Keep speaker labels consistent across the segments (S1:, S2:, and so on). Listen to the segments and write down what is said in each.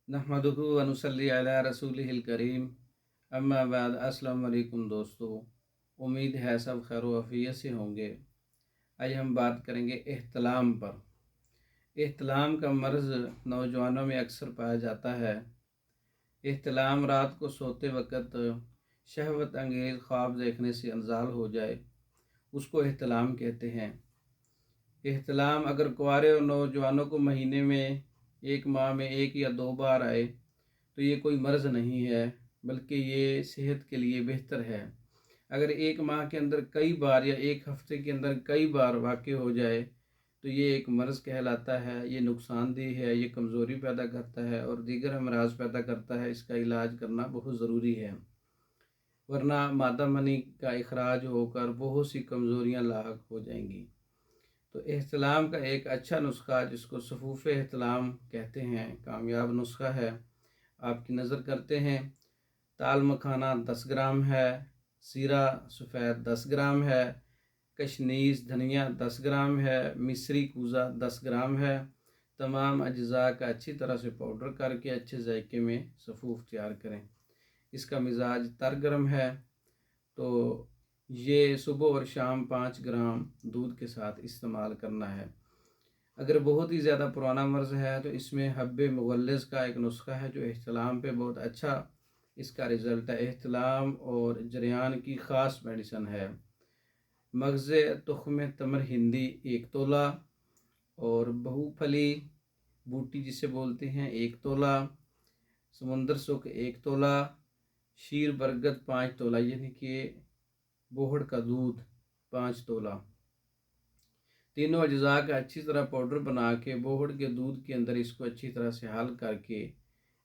S1: नहमदुहु व नुसल्ली अला रसूलिहिल करीम, अम्मा बाद। अस्सलाम वालेकुम दोस्तों, उम्मीद है सब खैर व आफियत से होंगे। आज हम बात करेंगे एहतलाम पर। एहतलाम का मर्ज़ नौजवानों में अक्सर पाया जाता है। एहतलाम रात को सोते वक़्त शहवत अंगेज़ ख्वाब देखने से इंज़ाल हो जाए, उसको एहतलाम कहते हैं। एहतलाम अगर कुंवारे और नौजवानों को महीने में, एक माह में एक या दो बार आए तो ये कोई मर्ज़ नहीं है, बल्कि ये सेहत के लिए बेहतर है। अगर एक माह के अंदर कई बार या एक हफ्ते के अंदर कई बार वाक़ई हो जाए तो ये एक मर्ज़ कहलाता है। ये नुकसानदेह है, ये कमज़ोरी पैदा करता है और दीगर अमराज पैदा करता है। इसका इलाज करना बहुत ज़रूरी है, वरना मादा मनी का इखराज होकर बहुत सी कमज़ोरियाँ लाहक हो जाएंगी। तो एहतलाम का एक अच्छा नुस्खा, जिसको सफ़ूफ़ एहतलाम कहते हैं, कामयाब नुस्खा है, आपकी नज़र करते हैं। ताल मखाना 10 ग्राम है, सीरा सफ़ेद 10 ग्राम है, कशनीज़ धनिया 10 ग्राम है, मिस्री कूज़ा 10 ग्राम है। तमाम अज्ज़ा का अच्छी तरह से पाउडर करके अच्छे जायके में सफ़ूफ़ तैयार करें। इसका मिजाज तर गर्म है, तो ये सुबह और शाम 5 ग्राम दूध के साथ इस्तेमाल करना है। अगर बहुत ही ज़्यादा पुराना मर्ज़ है तो इसमें हब्बे मुगल्लिज़ का एक नुस्खा है, जो एहतलाम पे बहुत अच्छा इसका रिज़ल्ट है। एहतलाम और जरियान की ख़ास मेडिसन है। मग़ज़ तुख़्म तमर हिंदी 1 तोला, और बहुफली बूटी जिसे बोलते हैं 1 तोला, समुंदर सुख 1 तोला, शीर बरगद 5 तोला, यानी कि बोहड़ का दूध 5 तोला। तीनों अज्ज़ा का अच्छी तरह पाउडर बना के बोहड़ के दूध के अंदर इसको अच्छी तरह से हल करके,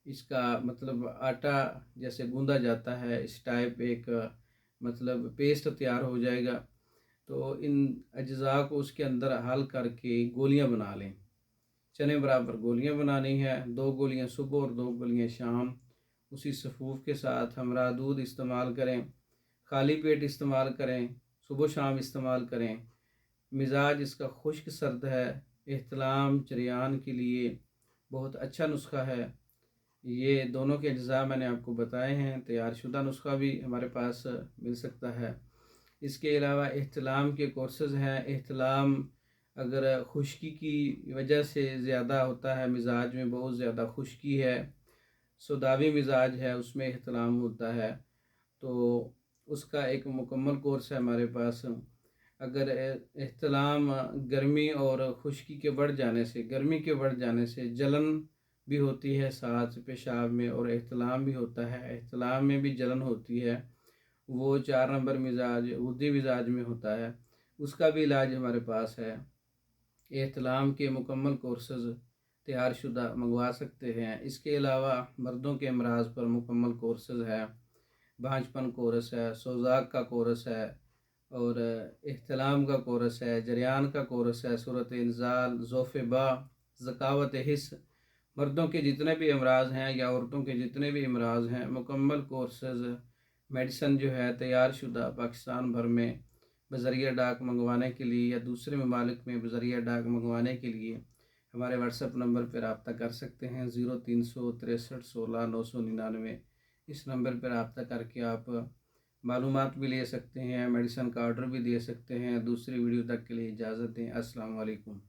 S1: इसका मतलब आटा जैसे गूंदा जाता है, इस टाइप एक मतलब पेस्ट तैयार हो जाएगा। तो इन अज्ज़ा को उसके अंदर हल करके गोलियां बना लें। चने बराबर गोलियां बनानी है, 2 गोलियां सुबह और 2 गोलियां शाम। उसी सफ़ूफ़ के साथ हमरा दूध इस्तेमाल करें, खाली पेट इस्तेमाल करें, सुबह शाम इस्तेमाल करें। मिजाज इसका खुश्क सर्द है। एहतलाम जरियान के लिए बहुत अच्छा नुस्खा है। ये दोनों के अज्ज़ा मैंने आपको बताए हैं। तैयार शुदा नुस्खा भी हमारे पास मिल सकता है। इसके अलावा एहतलाम के कोर्सेज़ हैं। एहतलाम अगर खुश्की की वजह से ज़्यादा होता है, मिजाज में बहुत ज़्यादा खुश्की है, सौदावी मिजाज है, उसमें एहतलाम होता है, तो उसका एक मुकम्मल कोर्स है हमारे पास। अगर एहतलाम गर्मी और खुश्की के बढ़ जाने से, गर्मी के बढ़ जाने से जलन भी होती है साथ पेशाब में, और एहतलाम भी होता है, एहतलाम में भी जलन होती है, वो 4 नंबर मिजाज उद्दी मिजाज में होता है, उसका भी इलाज हमारे पास है। एहतलाम के मुकम्मल कोर्सेज़ तैयार शुदा मंगवा सकते हैं। इसके अलावा मर्दों के अमराज पर मुकम्मल कोर्सेज़ है। भांजपन कोर्स है, सोजाक का कोर्स है, और एहतलाम का कोर्स है, जरियान का कोर्स है, सूरत इंजाल, ज़ोफ़बा, ज़कावत हिस्स। मर्दों के जितने भी अमराज हैं या औरतों के जितने भी अमराज हैं, मुकम्मल कोर्सेज़ मेडिसन जो है तैयार शुदा पाकिस्तान भर में बज़रिया डाक मंगवाने के लिए या दूसरे ममालिक में बज़रिया डाक मंगवाने के लिए हमारे व्हाट्सएप नंबर पर रब्ता कर सकते हैं। 0363 16 999। इस नंबर पर रब्ता करके आप मालूमात भी ले सकते हैं, मेडिसन का ऑर्डर भी दे सकते हैं। दूसरी वीडियो तक के लिए इजाज़त दें। अस्सलाम वालेकुम।